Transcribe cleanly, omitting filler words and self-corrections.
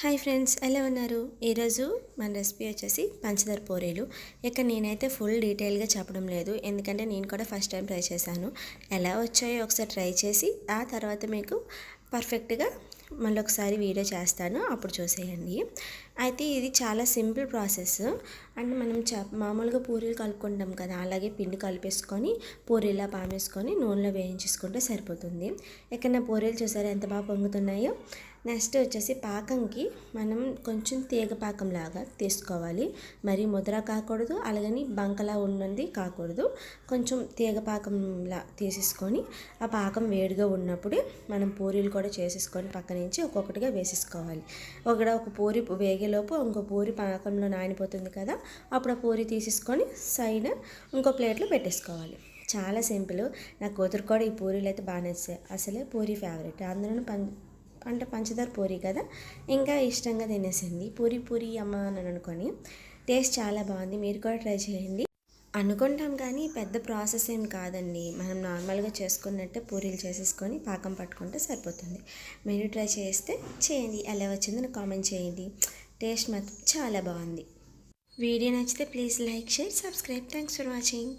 Hi friends, ఎలా ఉన్నారు? ఈరోజు మన రెసిపీ వచ్చేసి పంచదార పూరీలు. ఇక నేనైతే ఫుల్ డీటెయిల్గా చెప్పడం లేదు, ఎందుకంటే నేను కూడా ఫస్ట్ టైం ట్రై చేశాను. ఎలా వచ్చాయో ఒకసారి ట్రై చేసి ఆ తర్వాత మీకు పర్ఫెక్ట్గా మళ్ళీ ఒకసారి వీడియో చేస్తాను, అప్పుడు చూసేయండి. అయితే ఇది చాలా సింపుల్ ప్రాసెస్. అండ్ మనం మామూలుగా పూరీలు కలుపుకుంటాం కదా, అలాగే పిండి కలిపేసుకొని పూరీలా పామేసుకొని నూనెలో వేయించేసుకుంటే సరిపోతుంది. ఇక్కడ నా పూరీలు చూసారా ఎంత బాగా పొంగుతున్నాయో. నెక్స్ట్ వచ్చేసి పాకంకి మనం కొంచెం తీగ పాకంలాగా తీసుకోవాలి. మరి ముద్ర కాకూడదు, అలాగని బంకలా ఉన్నది కాకూడదు. కొంచెం తీగ పాకంలా తీసేసుకొని ఆ పాకం వేడిగా ఉన్నప్పుడే మనం పూరీలు కూడా చేసేసుకొని పక్క నుంచి ఒక్కొక్కటిగా వేసేసుకోవాలి. ఒక పూరి వేగేలోపు ఇంకో పూరి పాకంలో నానిపోతుంది కదా, అప్పుడు ఆ పూరి తీసేసుకొని సైడ్ ఇంకో ప్లేట్లో పెట్టేసుకోవాలి. చాలా సింపుల్. నా కూతురు కూడా ఈ పూరీలు అయితే బాగా నచ్చాయి. అసలే పూరి ఫేవరెట్, అందులో పంచదార పూరి కదా, ఇంకా ఇష్టంగా తినేసింది. పూరి అమ్మ అని అనుకొని. టేస్ట్ చాలా బాగుంది, మీరు కూడా ట్రై చేయండి. అనుకుంటాం కానీ పెద్ద ప్రాసెస్ ఏం కాదండి. మనం నార్మల్గా చేసుకున్నట్టే పూరీలు చేసేసుకొని పాకం పట్టుకుంటే సరిపోతుంది. మీరు ట్రై చేస్తే చేయండి, ఎలా వచ్చిందో నాకు కామెంట్ చేయండి. టేస్ట్ మాత్రం చాలా బాగుంది. వీడియో నచ్చితే please like, share, subscribe. Thanks for watching.